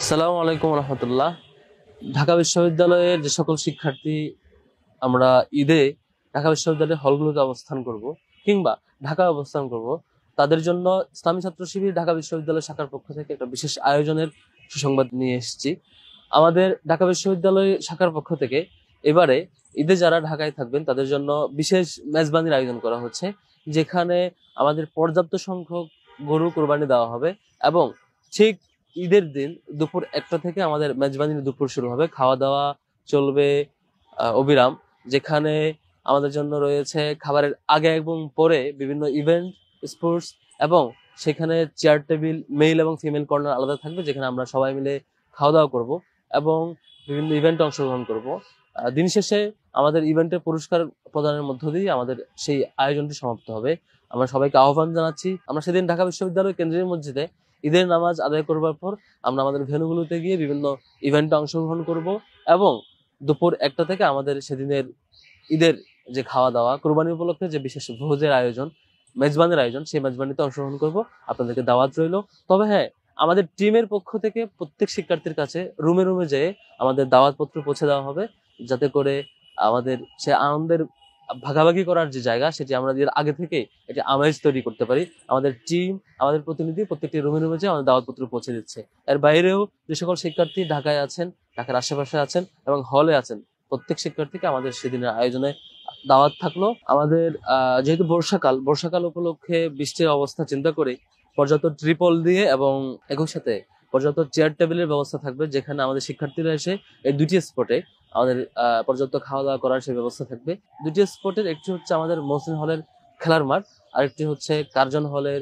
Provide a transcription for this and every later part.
আসসালামু আলাইকুম রহমতুল্লাহ। ঢাকা বিশ্ববিদ্যালয়ের যে সকল শিক্ষার্থী আমরা ঈদে ঢাকা বিশ্ববিদ্যালয়ের হলগুলোতে অবস্থান করব কিংবা ঢাকায় অবস্থান করব, তাদের জন্য ইসলামী ছাত্র শিবির ঢাকা বিশ্ববিদ্যালয় শাখার পক্ষ থেকে একটা বিশেষ আয়োজনের সুসংবাদ নিয়ে এসেছি। আমাদের ঢাকা বিশ্ববিদ্যালয় শাখার পক্ষ থেকে এবারে ঈদে যারা ঢাকায় থাকবেন তাদের জন্য বিশেষ মেজবানির আয়োজন করা হচ্ছে, যেখানে আমাদের পর্যাপ্ত সংখ্যক গরু কোরবানি দেওয়া হবে এবং ঠিক ঈদের দিন দুপুর 1টা থেকে আমাদের মেজবানির দুপুর শুরু হবে। খাওয়া দাওয়া চলবে অবিরাম, যেখানে আমাদের জন্য রয়েছে খাবারের আগে এবং পরে বিভিন্ন ইভেন্ট, স্পোর্টস এবং সেখানে চেয়ার টেবিল, মেল এবং ফিমেল কর্নার আলাদা থাকবে, যেখানে আমরা সবাই মিলে খাওয়া দাওয়া করব এবং বিভিন্ন ইভেন্টে অংশগ্রহণ করব। দিন শেষে আমাদের ইভেন্টের পুরস্কার প্রদানের মধ্য দিয়ে আমাদের সেই আয়োজনটি সমাপ্ত হবে। আমরা সবাইকে আহ্বান জানাচ্ছি, আমরা সেদিন ঢাকা বিশ্ববিদ্যালয় কেন্দ্রীয় মসজিদে ঈদের নামাজ আদায় করবার পর আমরা আমাদের ভেন্যুগুলোতে গিয়ে বিভিন্ন ইভেন্টে অংশগ্রহণ করব এবং দুপুর 1টা থেকে আমাদের সেদিনের ঈদের যে খাওয়া দাওয়া, কোরবানি উপলক্ষে যে বিশেষ ভোজের আয়োজন, মেজবানের আয়োজন, সেই মেজবানিতে অংশগ্রহণ করব। আপনাদেরকে দাওয়াত রইল। তবে হ্যাঁ, আমাদের টিমের পক্ষ থেকে প্রত্যেক শিক্ষার্থীর কাছে রুমে রুমে যেয়ে আমাদের দাওয়াতপত্র পৌঁছে দেওয়া হবে, যাতে করে আমাদের সে আনন্দের ভাগাভাগি করার যে জায়গা, সেটি আমরা আগে থেকে এটি আমেজ তৈরি করতে পারি। আমাদের টিম, আমাদের প্রতিনিধি প্রত্যেকটি রুমে রুমে যেয়ে আমাদের দাওয়াতপত্র পৌঁছে দিচ্ছে। এর বাইরেও যে সকল শিক্ষার্থী ঢাকায় আছেন, ঢাকার আশেপাশে আছেন এবং হলে আছেন, প্রত্যেক শিক্ষার্থীকে আমাদের সেদিনের আয়োজনে দাওয়াত থাকলো। আমাদের যেহেতু বর্ষাকাল উপলক্ষে বৃষ্টির অবস্থা চিন্তা করে পর্যাপ্ত ট্রিপল দিয়ে এবং একই সাথে পর্যাপ্ত চেয়ার টেবিলের ব্যবস্থা থাকবে, যেখানে আমাদের শিক্ষার্থীরা এসে এই দুটি স্পটে আমাদের পর্যাপ্ত খাওয়া দাওয়া করার সেই ব্যবস্থা থাকবে। দুটি স্পটের একটি হচ্ছে আমাদের মহসিন হলের খেলার মাঠ, আরেকটি হচ্ছে কার্জন হলের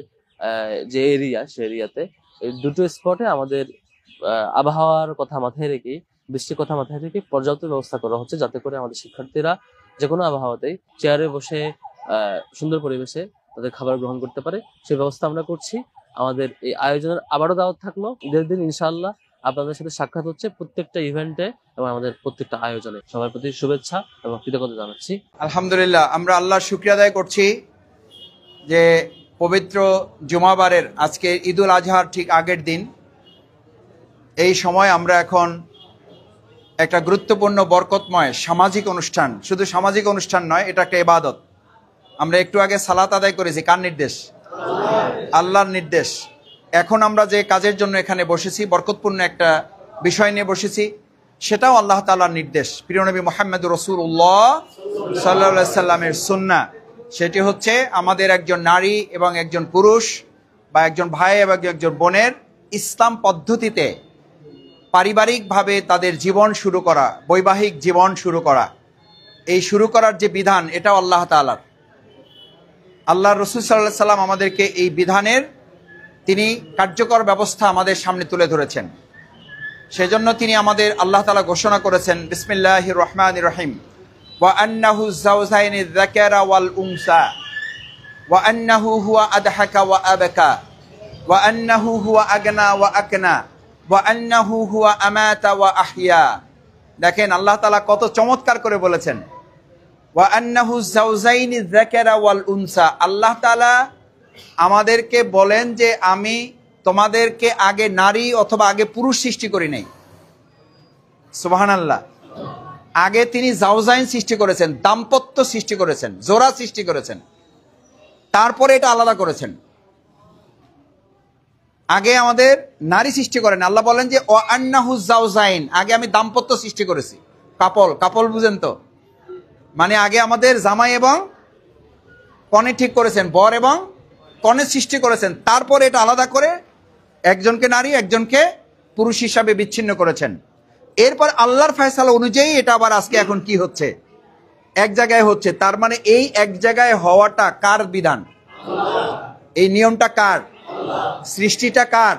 যে এরিয়া, সে এরিয়াতে। এই দুটো স্পটে আমাদের আবহাওয়ার কথা মাথায় রেখে, বৃষ্টির কথা মাথায় রেখে পর্যাপ্ত ব্যবস্থা করা হচ্ছে, যাতে করে আমাদের শিক্ষার্থীরা যে কোনো আবহাওয়াতেই চেয়ারে বসে সুন্দর পরিবেশে তাদের খাবার গ্রহণ করতে পারে, সেই ব্যবস্থা আমরা করছি। আমাদের এই আয়োজনের আবারও দাওয়াত থাকলো। ঈদের দিন ইনশাআল্লাহ আপনাদের সাথে সাক্ষাৎ হচ্ছে প্রত্যেকটা ইভেন্টে এবং আমাদের প্রত্যেকটা আয়োজনে। সবার প্রতি শুভেচ্ছা এবং কৃতজ্ঞতা জানাচ্ছি। আলহামদুলিল্লাহ, আমরা আল্লাহর শুকরিয়া আদায় করছি যে পবিত্র জুমাবারের আজকে ঈদুল আজহার ঠিক আগের দিন, এই সময় আমরা এখন একটা গুরুত্বপূর্ণ বরকতময় সামাজিক অনুষ্ঠান, শুধু সামাজিক অনুষ্ঠান নয়, এটা একটা ইবাদত। আমরা একটু আগে সালাত আদায় করেছি, কার নির্দেশ? আল্লাহর নির্দেশ। এখন আমরা যে কাজের জন্য এখানে বসেছি, বরকতপূর্ণ একটা বিষয় নিয়ে বসেছি, সেটাও আল্লাহ তাআলার নির্দেশ। প্রিয় নবী মুহাম্মদুর রাসূলুল্লাহ সাল্লাল্লাহু আলাইহি সাল্লামের সুন্নাহ। সেটি হচ্ছে আমাদের একজন নারী এবং একজন পুরুষ বা একজন ভাই এবং একজন বোনের ইসলাম পদ্ধতিতে পারিবারিকভাবে তাদের জীবন শুরু করা, বৈবাহিক জীবন শুরু করা। এই শুরু করার যে বিধান, এটা আল্লাহ তাআলার। আল্লাহর রাসূল সাল্লাল্লাহু আলাইহি সাল্লাম আমাদেরকে এই বিধানের তিনি কার্যকর ব্যবস্থা আমাদের সামনে তুলে ধরেছেন। সেজন্য তিনি আমাদের আল্লাহ তাআলা ঘোষণা করেছেন, বিসমিল্লাহির রহমানির রহিম, ওয়া আন্নাহু যাওজাইনি যাকারা ওয়াল উনসা ওয়া আন্নাহু হুয়া আদহাকা ওয়া আবাকা ওয়া আন্নাহু হুয়া আগনা ওয়া আকনা ওয়া আন্নাহু হুয়া আমাতা ওয়া আহইয়া। দেখেন আল্লাহ তাআলা কত চমৎকার করে বলেছেন, ওয়া আন্নাহু যাওজাইনি যাকারা ওয়াল উনসা। আল্লাহ তাআলা আমাদেরকে বলেন যে আমি তোমাদেরকে আগে নারী অথবা আগে পুরুষ সৃষ্টি করি নাই। সুবহানাল্লাহ। আগে তিনি জাওজাইন সৃষ্টি করেছেন, দাম্পত্য সৃষ্টি করেছেন, জোড়া সৃষ্টি করেছেন, তারপরে এটা আলাদা করেছেন। আগে আমাদের নারী সৃষ্টি করেন। আল্লাহ বলেন যে ও আন্নাহু জাওজাইন, আগে আমি দাম্পত্য সৃষ্টি করেছি। কাপল বুঝেন তো, মানে আগে আমাদের জামাই এবং কনে ঠিক করেছেন, বর এবং কনে সৃষ্টি করেছেন, তারপরে এটা আলাদা করে একজনকে নারী একজনকে পুরুষ হিসাবে বিচ্ছিন্ন করেছেন। এরপর আল্লাহর ফয়সালা অনুযায়ী এটা আবার আজকে এখন কি হচ্ছে, এক জায়গায় হচ্ছে। তার মানে এই এক জায়গায় হওয়াটা কার বিধান? এই নিয়মটা কার? সৃষ্টিটা কার?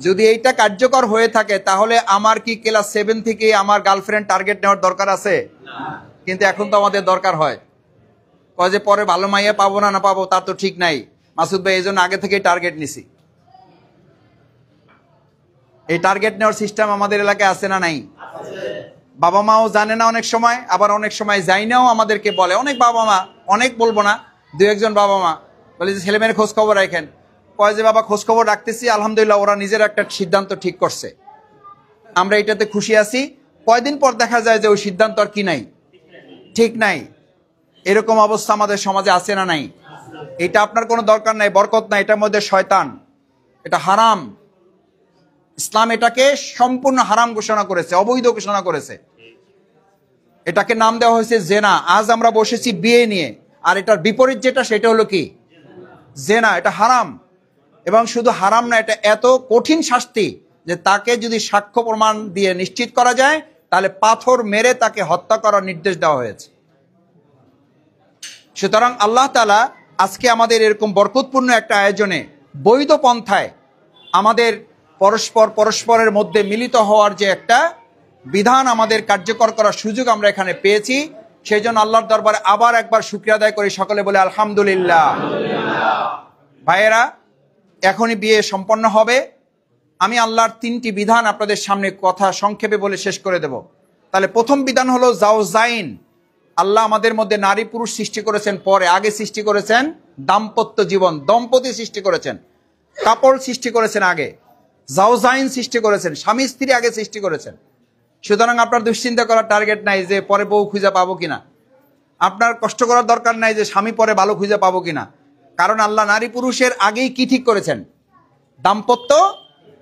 যদি এইটা কার্যকর হয়ে থাকে, তাহলে আমার কি ক্লাস 7 থেকে আমার গার্লফ্রেন্ড টার্গেট নেওয়ার দরকার আছে? কিন্তু এখন তো আমাদের দরকার হয়, কয় যে পরে ভালো মাইয়া পাবো না পাবো তার তো ঠিক নাই। মাসুদ ভাই, এই জন্য আগে থেকেই টার্গেট নিছি। এই টার্গেট নেওয়ার সিস্টেম আমাদের এলাকায় আছে না নাই? বাবা মাও জানে না অনেক সময়, আবার অনেক সময় যাই নাও আমাদেরকে বলে। অনেক বাবা মা, অনেক বলবো না, 2-1 বাবা মা বলে যে ছেলেমেয়ের খোঁজ খবর রাখেন। কয় যে বাবা খোঁজ খবর রাখতেছি, আলহামদুলিল্লাহ ওরা নিজের একটা সিদ্ধান্ত ঠিক করছে, আমরা এটাতে খুশি আছি, কয়দিন পর দেখা যায় যে ওই সিদ্ধান্ত আর কি নাই, ঠিক নাই। এরকম অবস্থা আমাদের সমাজে আছে না নাই? এটা আপনার কোনো দরকার নাই, বরকত নাই, এটার মধ্যে শয়তান, এটা হারাম। ইসলাম এটাকে সম্পূর্ণ হারাম ঘোষণা করেছে, অবৈধ ঘোষণা করেছে। এটাকে নাম দেওয়া হয়েছে জেনা। আজ আমরা বসেছি বিয়ে নিয়ে, আর এটার বিপরীত যেটা সেটা হলো কি? জেনা। এটা হারাম। এবং শুধু হারাম না, এটা এত কঠিন শাস্তি যে তাকে যদি সাক্ষ্য প্রমাণ দিয়ে নিশ্চিত করা যায় তাহলে পাথর মেরে তাকে হত্যা করার নির্দেশ দেওয়া হয়েছে। সুতরাং আল্লাহ তাআলা আজকে আমাদের এরকম বরকতপূর্ণ একটা আয়োজনে বৈধ পন্থায় আমাদের পরস্পরের মধ্যে মিলিত হওয়ার যে একটা বিধান আমাদের কার্যকর করার সুযোগ আমরা এখানে পেয়েছি, সেই জন্য আল্লাহর দরবারে আবার একবার শুকরিয়া আদায় করি, সকলে বলে আলহামদুলিল্লাহ। ভাইয়েরা, এখনই বিয়ে সম্পন্ন হবে। আমি আল্লাহর 3টি বিধান আপনাদের সামনে কথা সংক্ষেপে বলে শেষ করে দেব। তাহলে প্রথম বিধান হলো জাওজাইন। আল্লাহ আমাদের মধ্যে নারী পুরুষ সৃষ্টি করেছেন পরে, আগে সৃষ্টি করেছেন দাম্পত্য জীবন, দম্পতি সৃষ্টি করেছেন, কাপড় সৃষ্টি করেছেন আগে, জাওজাইন সৃষ্টি করেছেন, স্বামী স্ত্রী আগে সৃষ্টি করেছেন। সুতরাং আপনার দুশ্চিন্তা করার টার্গেট নাই যে পরে বউ খুঁজে পাবো কিনা, আপনার কষ্ট করার দরকার নাই যে স্বামী পরে ভালো খুঁজে পাবো কিনা, কারণ আল্লাহ নারী পুরুষের আগেই কি ঠিক করেছেন? দাম্পত্য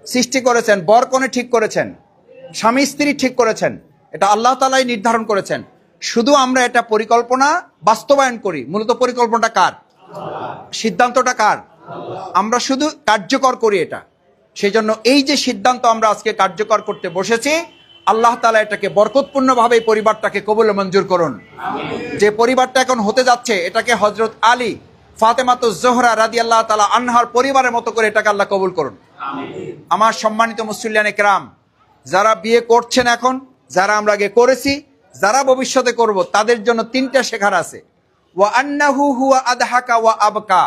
সৃষ্টি করেছেন, বর কনে ঠিক করেছেন, স্বামী স্ত্রী ঠিক করেছেন। এটা আল্লাহ তাআলাই নির্ধারণ করেছেন। শুধু আমরা এটা পরিকল্পনা বাস্তবায়ন করি। মূলত পরিকল্পনাটা কার? সিদ্ধান্তটা কার? আমরা শুধু কার্যকর করি এটা। সেই জন্য এই যে সিদ্ধান্ত আমরা আজকে কার্যকর করতে বসেছি, আল্লাহ তাআলা এটাকে বরকতপূর্ণভাবে এই পরিবারটাকে কবুল ও মঞ্জুর করুন। যে পরিবারটা এখন হতে যাচ্ছে এটাকে হযরত আলী ফাতেমাতুজ জোহরা রাদিয়াল্লাহু তাআলা আনহার পরিবারের মতো করে এটাকে আল্লাহ কবুল করুন। আমার সম্মানিত মুসল্লিয়ানে কেরাম, যারা বিয়ে করছেন এখন, যারা আমরা আগে করেছি, যারা ভবিষ্যতে করব, তাদের জন্য 3টা শেখার আছে। ওয়া আন্নাহু হুয়া আদহাকা ওয়া আবকা।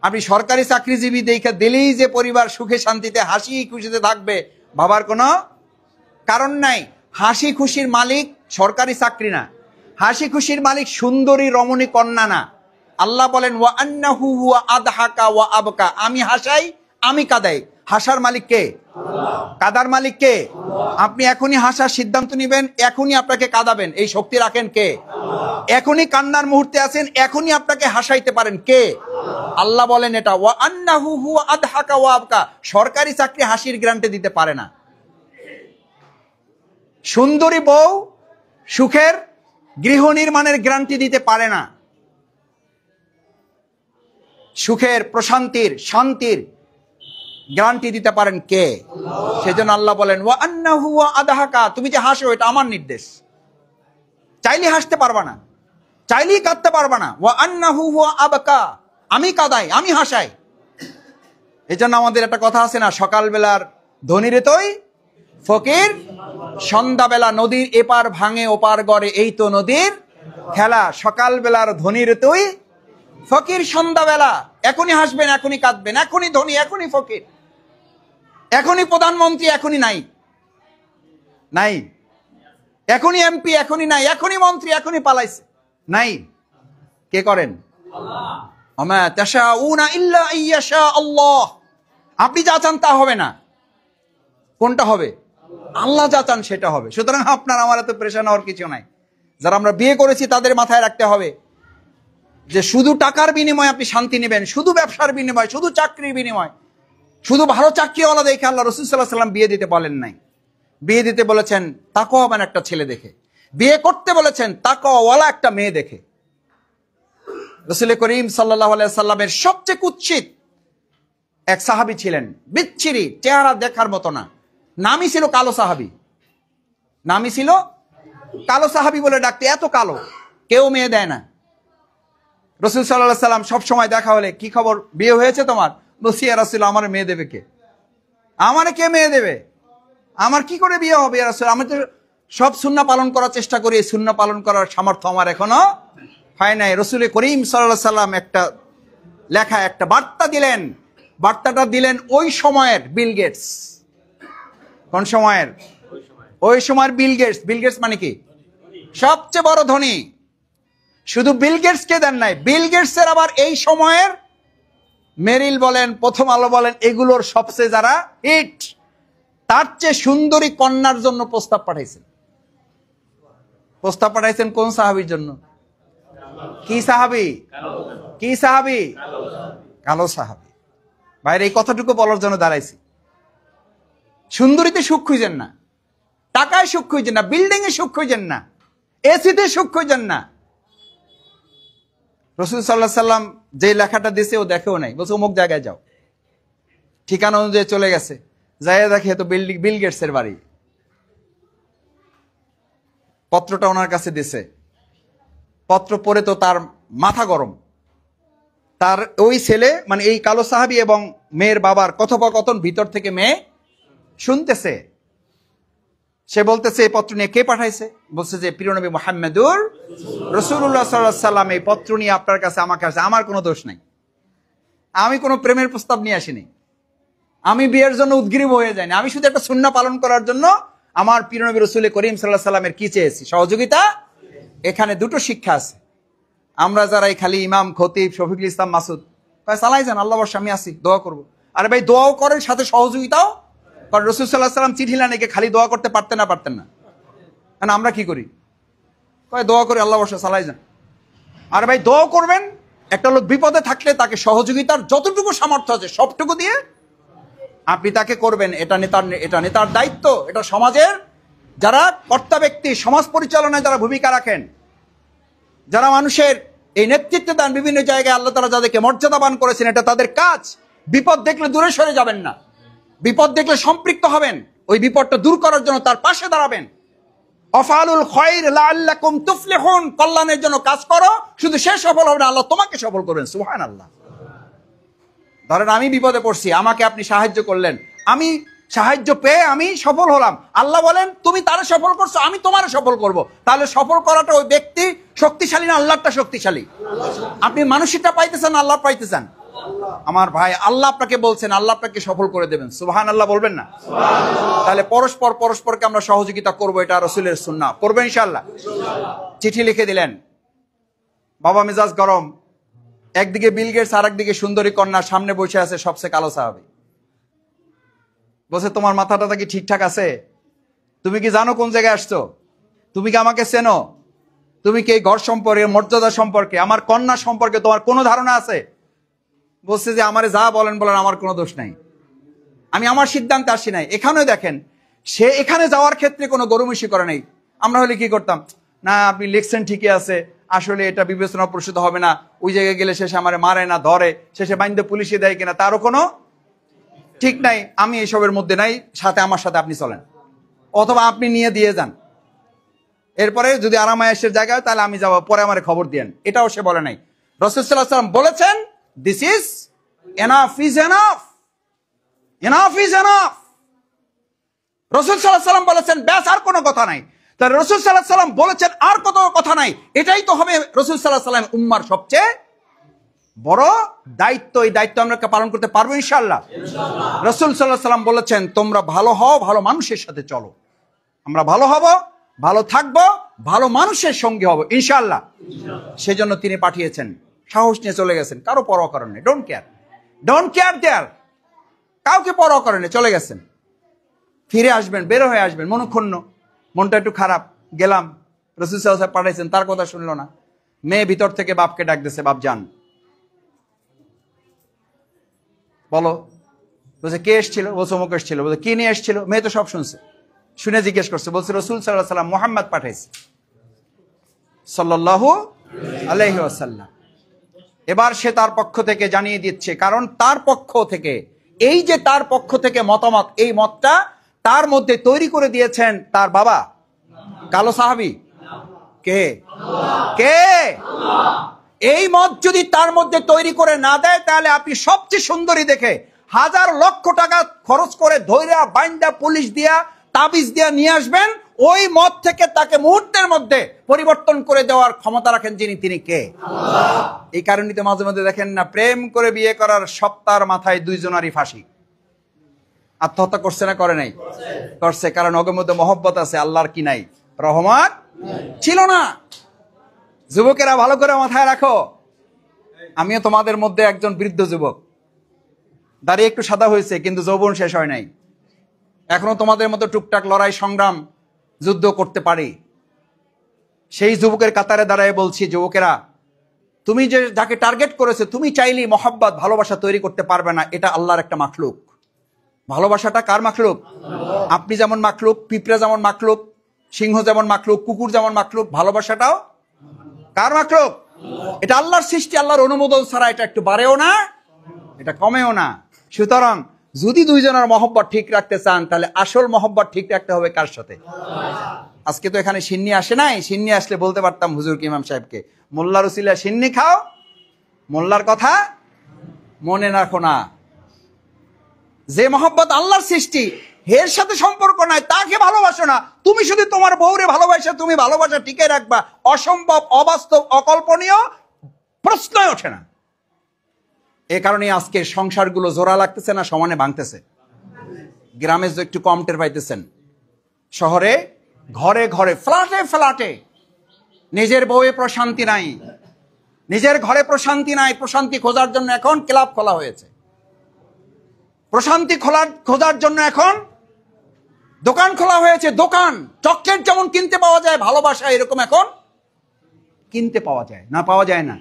আপনি সরকারি চাকরিজীবী দেখে দিলেই যে পরিবার সুখে শান্তিতে হাসি খুশিতে থাকবে ভাবার কোনো কারণ নাই। হাসি খুশির মালিক সরকারি চাকরি না, হাসি খুশির মালিক সুন্দরী রমণী কন্যা না। আল্লাহ বলেন ওয়া আন্নাহু হুয়া আদহাকা ওয়া আবকা, আমি হাসাই আমি কাদাই। হাসার মালিক কে? কাদার মালিক কে? আপনি এখনই হাসার সিদ্ধান্ত নেবেন, এখনই আপনাকে কাঁদাবেন, এই শক্তি রাখেন কে? এখনই কান্নার মুহূর্তে আছেন, এখনই আপনাকে হাসাইতে পারেন কে? আল্লাহ বলেন এটা ওয়া আন্নাহু হুয়া আদহাকা ওয়া আবকা। সরকারি চাকরি হাসির গ্যারান্টি দিতে পারে না। সুন্দরী বউ সুখের গৃহ নির্মাণের গ্যারান্টি দিতে পারে না। সুখের, প্রশান্তির, শান্তির গ্যারান্টি দিতে পারেন কে? সেজন্য আল্লাহ বলেন ওয়া আন্নাহু ওয়া আদহাকা, তুমি যে হাসো এটা আমার নির্দেশ। চাইলে হাসতে পারবা না, চাইলেই কাঁদতে পারবা না। ওয়া আন্নাহু ওয়া আবকা, আমি কাঁদাই আমি হাসাই। এজন্য আমাদের একটা কথা আছে না, সকালবেলার ধনীরে তৈ ফকির সন্ধ্যাবেলা নদীর এপার ভাঙে ওপার গড়ে, এই তো নদীর খেলা। সকালবেলার ধনীরে তৈ ফকির, সন্ধ্যাবেলা এখনই হাসবেন এখনই কাঁদবেন, এখনই ধনী এখনই ফকির, এখনই প্রধানমন্ত্রী এখনই নাই নাই, এখনই এমপি এখনই নাই, এখনই মন্ত্রী এখনই পালাইছে নাই। কে করেন? ওমা তাশাউনা ইল্লা আইয়াশা আল্লাহ। আপনি যা চান তা হবে না, কোনটা হবে? আল্লাহ যা চান সেটা হবে। সুতরাং আপনার আমার এত প্রেশার নেওয়ার কিছু নাই। যারা আমরা বিয়ে করেছি তাদের মাথায় রাখতে হবে যে শুধু টাকার বিনিময়ে আপনি শান্তি নেবেন, শুধু ব্যবসার বিনিময়, শুধু চাকরির বিনিময়, শুধু ভালো চাকরিওয়ালা দেখে আল্লাহ রাসূল সাল্লাল্লাহু আলাইহি ওয়াসাল্লাম বিয়ে দিতে বলেন নাই। বিয়ে দিতে বলেছেন তাকওয়াবান একটা ছেলে দেখে, বিয়ে করতে বলেছেন তাকওয়াওয়ালা একটা মেয়ে দেখে। রাসূল করিম সাল্লাল্লাহু আলাইহি ওয়াসাল্লামের সবচেয়ে কুৎসিত এক সাহাবী ছিলেন, বিচ্ছিরি, চেহারা দেখার মতো না, নামই ছিল কালো সাহাবী। নামই ছিল কালো সাহাবী বলে ডাকতে, এত কালো কেউ মেয়ে দেয় না। রাসূল সাল্লাল্লাহু আলাইহি ওয়াসাল্লাম সব সময় দেখা হলে কি খবর, বিয়ে হয়েছে তোমার? বলছি ইয়া রাসূল আমার মেয়ে দেবে কে? আমারে কে মেয়ে দেবে? আমার কি করে বিয়ে হবে ইয়া রাসূল? আমি তো সব সুন্নাহ পালন করার চেষ্টা করি, সুন্নাহ পালন করার সামর্থ্য আমার এখনো হয় নাই। রাসূল করিম সাল্লাল্লাহু আলাইহি ওয়াসাল্লাম একটা লেখা একটা বার্তা দিলেন। বার্তাটা দিলেন ওই সময়ের বিল গেটস। কোন সময়ের? ওই সময়ের বিল গেটস। বিল গেটস মানে কি? সবচেয়ে বড় ধনী। শুধু বিল গেটস কে দেন নাই, বিল গেটস এর আবার এই সময়ের মেরিল বলেন, প্রথম আলো বলেন, এগুলোর সবচেয়ে যারা হিট তার চেয়ে সুন্দরী কন্যার জন্য প্রস্তাব পাঠাইছেন। প্রস্তাব পাঠাইছেন কোন সাহাবীর জন্য? কি সাহাবী? কি সাহাবী? কালো সাহাবী। বাইরে এই কথাটুকু বলার জন্য দাঁড়াইছি। সুন্দরীতে সুখ খুঁজেন না, টাকায় সুখ খুঁজেন না, বিল্ডিং এ সুখ খুঁজেন না, এসিতে সুখ খুঁজেন না। রাসূল সাল্লাল্লাহু আলাইহি সাল্লাম যে লেখাটা দিছে ও দেখেও নাই, বলছে অমুক জায়গায় যাও। ঠিকানা অনুযায়ী চলে গেছে, যাইয়া দেখে তো বিল গেটসের বাড়ি। পত্রটা ওনার কাছে দিছে, পত্র পড়ে তো তার মাথা গরম। তার ওই ছেলে মানে এই কালো সাহাবী এবং মেয়ের বাবার কথোপকথন ভিতর থেকে মেয়ে শুনতেছে। সে বলতেছে এই পত্র নিয়ে কে পাঠাইছে? বলছে যে প্রিয় নবী মুহাম্মদুর রাসূলুল্লাহ সাল্লাল্লাহু আলাইহি সাল্লাম এই পত্র নিয়ে আপনার কাছে আমাকে আসছে। আমার কোনো দোষ নাই, আমি কোনো প্রেমের প্রস্তাব নিয়ে আসিনি, আমি বিয়ের জন্য উদ্গ্রীব হয়ে যাইনি, আমি শুধু একটা সুন্নাহ পালন করার জন্য আমার প্রিয় নবী রাসূল করিম সাল্লাল্লাহু আলাইহি সাল্লামের কি চেয়েছি? সহযোগিতা। এখানে দুটো শিক্ষা আছে। আমরা যারা এই খালি ইমাম খতিব শফিকুল ইসলাম মাসুদ চালাই যান, আল্লাহ বর্ষা আমি আসি, দোয়া করবো। আরে ভাই দোয়াও করেন, সাথে সহযোগিতাও। কারণ রাসূল সাল্লাল্লাহু আলাইহি সাল্লাম চিঠি লেখে খালি দোয়া করতে পারতেন না? কারণ আমরা কি করি? কয় দোয়া করি, আল্লাহ বর্ষা চালাই যান। আরে ভাই দোয়া করবেন, একটা লোক বিপদে থাকলে তাকে সহযোগিতার যতটুকু সামর্থ্য আছে সবটুকু দিয়ে আপনি তাকে করবেন। এটা নেতার দায়িত্ব, এটা সমাজের যারা কর্তা ব্যক্তি, সমাজ পরিচালনায় যারা ভূমিকা রাখেন, যারা মানুষের এই নেতৃত্ব দেন বিভিন্ন জায়গায়, আল্লাহ তাআলা যাদেরকে মর্যাদাবান করেছেন, এটা তাদের কাজ। বিপদ দেখলে দূরে সরে যাবেন না, বিপদ দেখলে সম্পৃক্ত হবেন, ওই বিপদটা দূর করার জন্য তার পাশে দাঁড়াবেন। আফআলুল খায়র লাআল্লাকুম তুফলিহুন, কল্যাণের জন্য কাজ করো, শুধু সে সফল হবে না, আল্লাহ তোমাকে সফল করবেন। সুবহানাল্লাহ। ধরেন আমি বিপদে পড়ছি, আমাকে আপনি সাহায্য করলেন, আমি সাহায্য পেয়ে আমি সফল হলাম। আল্লাহ বলেন তুমি তারে সফল করছো, আমি তোমারে সফল করব। তাহলে সফল করাটা ওই ব্যক্তি শক্তিশালী না আল্লাহটা শক্তিশালী? আপনি মানুষটা পাইতেছেন, আল্লাহ পাইতেছেন? আমার ভাই আল্লাহ আপনাকে বলছেন, আল্লাহ আপনাকে সফল করে দেবেন। সুবহানাল্লাহ বলবেন না? তাহলে পরস্পরকে আমরা সহযোগিতা করব, এটা রাসূলের সুন্নাহ। করবেন ইনশাআল্লাহ? চিঠি লিখে দিলেন, বাবা মেজাজ গরম, একদিকে বিল গেটস আর একদিকে সুন্দরী কন্যা, সামনে বসে আছে সবচেয়ে কালো সাহাবী। বলছে তোমার মাথাটা কি ঠিকঠাক আছে? তুমি কি জানো কোন জায়গায় আসছো? তুমি কি আমাকে চেনো? তুমি কি এই ঘর সম্পর্কে, মর্যাদা সম্পর্কে, আমার কন্যা সম্পর্কে তোমার কোনো ধারণা আছে? বলছে যে আমারে যা বলেন আমার কোনো দোষ নাই, আমি আমার সিদ্ধান্তে আসি নাই। এখানেও দেখেন, সে এখানে যাওয়ার ক্ষেত্রে কোনো গরুমিশি করে নাই। আমরা হলে কি করতাম? না আপনি লিখছেন ঠিকই আছে, আসলে এটা বিবেচনা প্রসূত হবে না, ওই জায়গায় গেলে শেষে আমারে মারে না ধরে, শেষে বাইন্দে পুলিশে দেয় কিনা তারও কোনো ঠিক নাই, আমি এসবের মধ্যে নাই, সাথে আমার সাথে আপনি চলেন, অথবা আপনি নিয়ে দিয়ে যান, এরপরে যদি আরামায়েশের জায়গা হয় তাহলে আমি যাবো, পরে আমার খবর দিয়েন। এটাও সে বলে নাই। রাসূল সাল্লাল্লাহু আলাইহি ওয়াসাল্লাম বলেছেন this is enough, is enough, enough is enough. রাসূল সাল্লাল্লাহু আলাইহি ওয়াসাল্লাম বলেছেন ব্যাস, আর কোনো কথা নাই। তাহলে রাসূল সাল্লাল্লাহু আলাইহি ওয়াসাল্লাম বলেছেন আর কত কথা নাই, এটাই তো হবে রাসূল সাল্লাল্লাহু আলাইহি ওয়াসাল্লাম উম্মার সবচেয়ে বড় দায়িত্ব। এই দায়িত্ব আমরা পালন করতে পারবো ইনশাআল্লাহ। রাসূল সাল্লাল্লাহু আলাইহি ওয়াসাল্লাম বলেছেন তোমরা ভালো হও, ভালো মানুষের সাথে চলো। আমরা ভালো হব, ভালো থাকবো, ভালো মানুষের সঙ্গে হব ইনশাআল্লাহ। সেজন্য তিনি পাঠিয়েছেন, সাহস নিয়ে চলে গেছেন, কারো পরোয়া করেন না। ডোন্ট কেয়ার দেয়ার, কাউকে পরোয়া করেন না, চলে গেছেন। ফিরে আসবেন, বের হয়ে আসবেন মনক্ষুণ্ণ, মনটা একটু খারাপ। গেলাম, রাসূল সাল্লাল্লাহু আলাইহি ওয়াসাল্লাম পাঠাইছেন, তার কথা শুনলো না। মেয়ে ভিতর থেকে বাপকে ডাক দিছে, বাপ যান, বলো। বলছে কে এসেছিল? বলছে অমুক এসেছিল। বলছে কি নিয়ে এসেছিল? মেয়ে তো সব শুনছে, শুনে জিজ্ঞেস করছে। বলছে রাসূল সাল্লাল্লাহু আলাইহি ওয়াসাল্লাম মুহাম্মদ পাঠাইছে সাল্লাল্লাহু আলাইহি ওয়াসাল্লাম। এবার সে তার পক্ষ থেকে জানিয়ে দিচ্ছে, কারণ তার পক্ষ থেকে এই যে তার পক্ষ থেকে মতামত, এই মতটা তার মধ্যে তৈরি করে দিয়েছেন তার বাবা কালো সাহাবী। কে? কে? এই মত যদি তার মধ্যে তৈরি করে না দেয়, তাহলে আপনি সবচেয়ে সুন্দরী দেখে হাজার লক্ষ টাকা খরচ করে ধৈর্য বাইন্দা পুলিশ দিয়া তাবিজ দিয়া নিয়ে আসবেন, ওই মত থেকে তাকে মুহূর্তের মধ্যে পরিবর্তন করে দেওয়ার ক্ষমতা রাখেন যিনি, তিনি কে? এই কারণে তো মাঝে মাঝে দেখেন না, প্রেম করে বিয়ে করার সপ্তাহের মাথায় দুইজনারই ফাঁসি। আত্মহত্যা করছে না করে নাই? করছে, কারণ ওদের মধ্যে মহব্বত আছে, আল্লাহর কি নাই? রহমত ছিল না। যুবকেরা ভালো করে মাথায় রাখো, আমিও তোমাদের মধ্যে একজন বৃদ্ধ যুবক, দাড়ি একটু সাদা হয়েছে কিন্তু যৌবন শেষ হয় নাই। এখনো তোমাদের মতো টুকটাক লড়াই সংগ্রাম যুদ্ধ করতে পারি। সেই যুবকের কাতারে দাঁড়ায় বলছি, যুবকেরা, তুমি যে যাকে টার্গেট করেছে, তুমি চাইলেই মহব্বত ভালোবাসা তৈরি করতে পারবে না। এটা আল্লাহর একটা মাখলুক। ভালোবাসাটা কার মাখলুক? আপনি যেমন মাখলুক, পিঁপড়া যেমন মাখলুক, সিংহ যেমন মাখলুক, কুকুর যেমন মাখলুক, ভালোবাসাটাও কার মাখলুক? এটা আল্লাহর সৃষ্টি। আল্লাহর অনুমোদন ছাড়া এটা একটু বাড়েও না, এটা কমেও না। সুতরাং যদি দুইজনের মহব্বত ঠিক রাখতে চান, তাহলে আসল মহব্বত ঠিক রাখতে হবে কার সাথে? আজকে তো এখানে সিন্নি আসে নাই। সিন্নি আসলে বলতে পারতাম হুজুর কি ইমাম সাহেবকে, মোল্লার উসিলা সিন্নি খাও, মোল্লার কথা মনে রাখো না। যে মহব্বত আল্লাহর সৃষ্টি, এর সাথে সম্পর্ক নাই, তাকে ভালোবাসো না। তুমি শুধু তোমার বউরে ভালোবাসা তুমি ভালোবাসা টিকে রাখবা, অসম্ভব, অবাস্তব, অকল্পনীয়, প্রশ্নই ওঠে না। এ কারণে আজকে সংসারগুলো জোড়া লাগতেছে না, সমানে ভাঙতেছে। গ্রামে একটু কম টের পাইতেছেন, শহরে ঘরে ঘরে, ফ্ল্যাটে ফ্ল্যাটে নিজের বউয়ে প্রশান্তি নাই, নিজের ঘরে প্রশান্তি নাই। প্রশান্তি খোঁজার জন্য এখন ক্লাব খোলা হয়েছে, প্রশান্তি খোঁজার জন্য এখন দোকান খোলা হয়েছে। দোকান, চকলেট যেমন কিনতে পাওয়া যায়, ভালোবাসা এরকম এখন কিনতে পাওয়া যায় না, পাওয়া যায় না।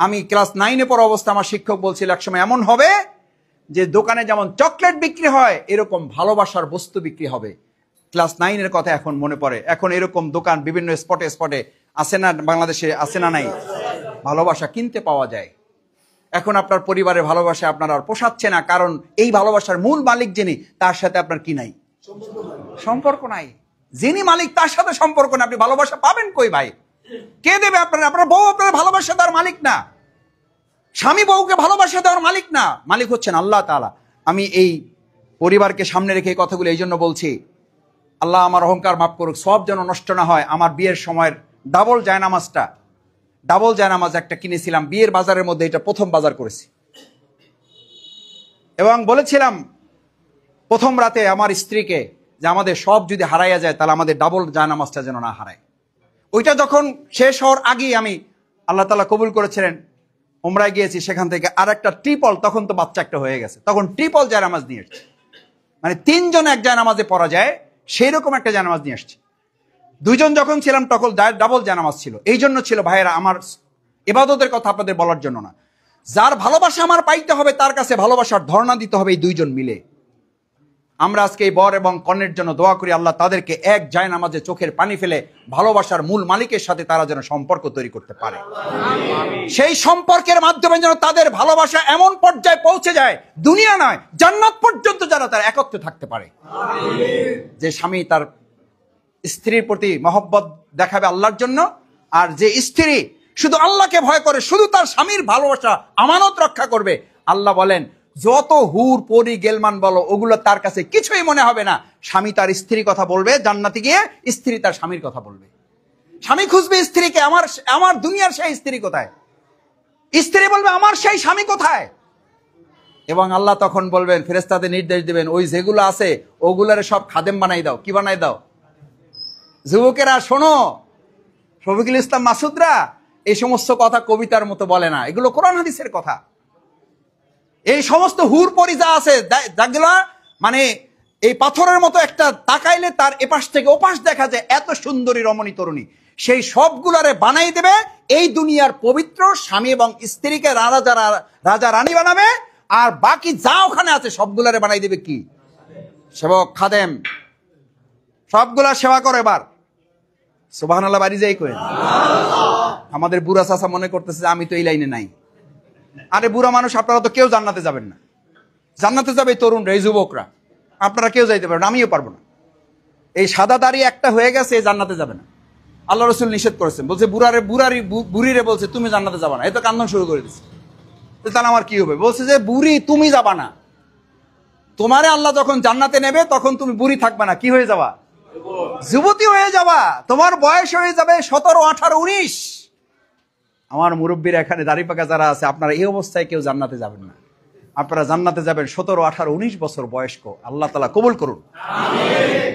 আমি ক্লাস 9-এ পড়া অবস্থা আমার শিক্ষক বলছিল, একসময় এমন হবে যে দোকানে যেমন চকলেট বিক্রি হয়, এরকম ভালোবাসার বস্তু বিক্রি হবে। ক্লাস 9-এর কথা এখন মনে পড়ে। এখন এরকম দোকান বিভিন্ন স্পটে স্পটে আছে না, বাংলাদেশে আছে না নাই? ভালোবাসা কিনতে পাওয়া যায়। এখন আপনার পরিবারের ভালোবাসা আপনার আর পোষাচ্ছে না, কারণ এই ভালোবাসার মূল মালিক যিনি, তার সাথে আপনার কি নাই? সম্পর্ক নাই। যিনি মালিক তার সাথে সম্পর্ক না, আপনি ভালোবাসা পাবেন কই ভাই? কে দেবে আপনার? আপনার বউ আপনার ভালোবাসা দেওয়ার মালিক না, স্বামী বউকে ভালোবাসা দেওয়ার মালিক না, মালিক হচ্ছেন আল্লাহ তাআলা। আমি এই পরিবারকে সামনে রেখে এই কথাগুলো এই জন্য বলছি, আল্লাহ আমার অহংকার মাফ করুক, সব যেন নষ্ট না হয়। আমার বিয়ের সময়ের ডাবল জায়নামাজ একটা কিনেছিলাম বিয়ের বাজারের মধ্যে, এটা প্রথম বাজার করেছি, এবং বলেছিলাম প্রথম রাতে আমার স্ত্রীকে যে আমাদের সব যদি হারাইয়া যায়, তাহলে আমাদের ডাবল জায়নামাজটা যেন না হারায়। ওইটা যখন শেষ হওয়ার আগেই আমি, আল্লাহ তাআলা কবুল করেছিলেন, উমরায় গিয়েছি, সেখান থেকে আর একটা ট্রিপল, তখন তো বাচ্চা একটা হয়ে গেছে, তখন ট্রিপল জায়নামাজ নিয়ে এসছি। মানে 3 জন এক জায়নামাজে পড়া যায় সেই রকম একটা জায়নামাজ নিয়ে আসছি। 2 জন যখন ছিলাম তখন ডাবল জায়নামাজ ছিল। এই জন্য ছিল ভাইয়েরা, আমার ইবাদতের কথা আপনাদের বলার জন্য না, যার ভালোবাসা আমার পাইতে হবে, তার কাছে ভালোবাসার ধর্ণা দিতে হবে এই 2 জন মিলে। আমরা আজকে এই বর এবং কনের জন্য দোয়া করি, আল্লাহ তাদেরকে এক জায়নামাজে চোখের পানি ফেলে ভালোবাসার মূল মালিকের সাথে তারা যেন সম্পর্ক তৈরি করতে পারে। সেই সম্পর্কের মাধ্যমে যেন তাদের ভালোবাসা এমন পর্যায়ে পৌঁছে যায়, দুনিয়া নয় জান্নাত পর্যন্ত যারা তারা একত্রে থাকতে পারে। যে স্বামী তার স্ত্রীর প্রতি মহব্বত দেখাবে আল্লাহর জন্য, আর যে স্ত্রী শুধু আল্লাহকে ভয় করে, শুধু তার স্বামীর ভালোবাসা আমানত রক্ষা করবে, আল্লাহ বলেন যত হুর পরি গেলমান বলো, ওগুলো তার কাছে কিছুই মনে হবে না। স্বামী তার স্ত্রীর কথা বলবে জান্নাতে গিয়ে, স্ত্রী তার স্বামীর কথা বলবে। স্বামী খুঁজবে স্ত্রীকে, আমার দুনিয়ার সেই স্ত্রী কোথায়? স্ত্রী বলবে আমার সেই স্বামী কোথায়? এবং আল্লাহ তখন বলবেন, ফেরেশতাদের নির্দেশ দিবেন, ওই যেগুলো আছে ওগুলারে সব খাদেম বানাই দাও। কি বানাই দাও? যুবকেরা শোনো, শফিকুল ইসলাম মাসুদরা এই সমস্ত কথা কবিতার মতো বলে না, এগুলো কোরআন হাদিসের কথা। এই সমস্ত হুর পরি যা আছে, যেগুলা মানে এই পাথরের মতো একটা তাকাইলে তার এপাশ থেকে ওপাশ দেখা যায়, এত সুন্দরী রমণী তরুণী, সেই সবগুলারে বানাই দেবে এই দুনিয়ার পবিত্র স্বামী এবং স্ত্রীকে রাজা রানী বানাবে, আর বাকি যা ওখানে আছে সবগুলারে বানাই দেবে কি? সেবক, খাদেম, সবগুলা সেবা করে। এবার সুবহানাল্লাহ বাড়ি যাই কই। আমাদের বুড়া চাচা মনে করতেছে যে আমি তো এই লাইনে নাই। আরে বুড়া মানুষ, আপনারা তো কেউ জান্নাতে যাবেন না। জান্নাতে যাবে তরুণরা, এই যুবকরা, আপনারা কেউ যাইতে পারবেন, আমিও পারবো না। এই সাদা দাড়ি একটা হয়ে গেছে, এই জান্নাতে যাবে না। আল্লাহ রাসূল নিষেধ করেছেন, বলছে বুড়িরে বলছে তুমি জান্নাতে যাবা না। এই তো কান্দন শুরু করে দিচ্ছে, তাহলে আমার কি হবে? বলছে যে বুড়ি তুমি যাবা না, তোমারে আল্লাহ যখন জান্নাতে নেবে তখন তুমি বুড়ি থাকবা না, কি হয়ে যাবা? যুবতী হয়ে যাবা। তোমার বয়স হয়ে যাবে 17, 18, 19। আমার মুরব্বীরা এখানে দাড়ি পাকা যারা আছে, আপনারা এই অবস্থায় কেউ জান্নাতে যাবেন না। আপনারা জান্নাতে যাবেন 17, 18, 19 বছর বয়স্ক। আল্লাহ তাআলা কবুল করুন, আমিন।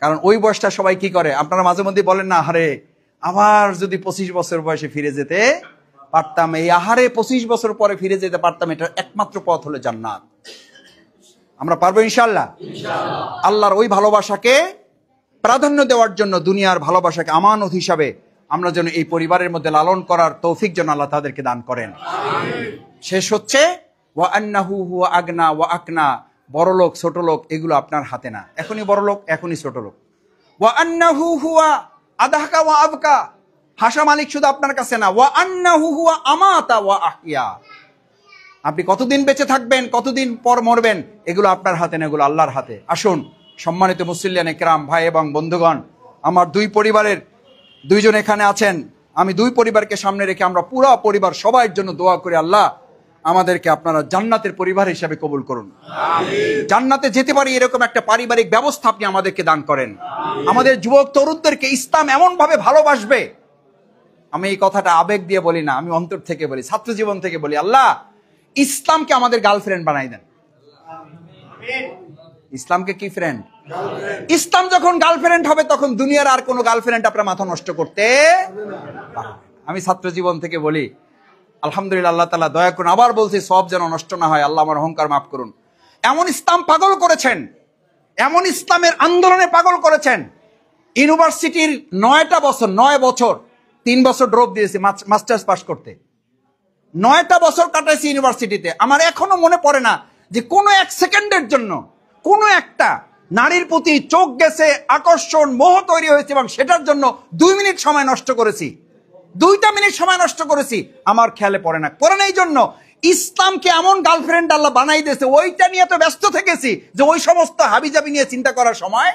কারণ ওই বয়সটা সবাই কি করে, আপনারা মাঝে মধ্যে বলেন না, আহারে আবার যদি 25 বছর বয়সে ফিরে যেতে পারতাম, এই আহারে 25 বছর পরে ফিরে যেতে পারতাম, এটা একমাত্র পথ হলো জান্নাত। আমরা পারবো ইনশাআল্লাহ? আল্লাহর ওই ভালোবাসাকে প্রাধান্য দেওয়ার জন্য দুনিয়ার ভালোবাসাকে আমানত হিসাবে আমরা যেন এই পরিবারের মধ্যে লালন করার তৌফিক যেন আল্লাহ তাদেরকে দান করেন। শেষ হচ্ছে ওয়া আন্নাহু হুয়া আগনা ওয়া আকনা, বড় লোক ছোট লোক এগুলো আপনার হাতে না, এখনই বড় লোক এখনই ছোট লোক। ওয়া আন্নাহু হুয়া আদাহকা ওয়া আবকা, হাসা মালিক শুধু আপনার কাছে না, ওয়া আন্নাহু হুয়া আমাতা ওয়া আহিয়া, আপনি কতদিন বেঁচে থাকবেন কতদিন পর মরবেন এগুলো আপনার হাতে না, এগুলো আল্লাহর হাতে। আসুন সম্মানিত মুসল্লিয়ান একরাম, ভাই এবং বন্ধুগণ, আমার দুই পরিবারের দুইজন এখানে আছেন, আমি দুই পরিবারকে সামনে রেখে আমরা পুরো পরিবার সবার জন্য দোয়া করি, আল্লাহ আমাদেরকে আপনারা জান্নাতের পরিবার হিসেবে কবুল করুন। জান্নাতে যেতে পারি এরকম একটা পারিবারিক ব্যবস্থা আপনি আমাদেরকে দান করেন। আমাদের যুবক তরুণদেরকে ইসলাম এমন ভাবে ভালোবাসবে, আমি এই কথাটা আবেগ দিয়ে বলি না, আমি অন্তর থেকে বলি, ছাত্র জীবন থেকে বলি, আল্লাহ ইসলামকে আমাদের গার্লফ্রেন্ড বানাই দেন। ইসলামকে কি ফ্রেন্ড? ইসলাম যখন গার্লফ্রেন্ড হবে তখন দুনিয়ার আর কোনো গার্লফ্রেন্ড আপনার মাথা নষ্ট করতে পারবে। আমি ছাত্র জীবন থেকে বলি, আলহামদুলিল্লাহ, আল্লাহ তাআলা দয়া করুন, আবার বলছি সব যেন নষ্ট না হয়, আল্লাহ আমার অহংকার মাফ করুন। এমন ইসলাম পাগল করেছেন, এমন ইসলামের আন্দোলনে পাগল করেছেন। ইউনিভার্সিটির 9 বছর 3 বছর ড্রপ দিয়েছি মাস্টার্স পাস করতে, 9টা বছর কাটাইছি ইউনিভার্সিটিতে। আমার এখনো মনে পড়ে না যে কোনো এক সেকেন্ডের জন্য কোনো একটা নারীর প্রতি চোখ গেছে, আকর্ষণ মোহ তৈরি হয়েছে এবং সেটার জন্য 2 মিনিট সময় নষ্ট করেছি, 2টা মিনিট সময় নষ্ট করেছি, আমার খেয়ালে পড়ে না। পড়ে না এই জন্য ইসলামকে এমন গার্লফ্রেন্ড আল্লাহ বানাই দিয়েছে, ওইটা নিয়ে তো ব্যস্ত থেকেছি যে ওই সমস্ত হাবিজাবি নিয়ে চিন্তা করার সময়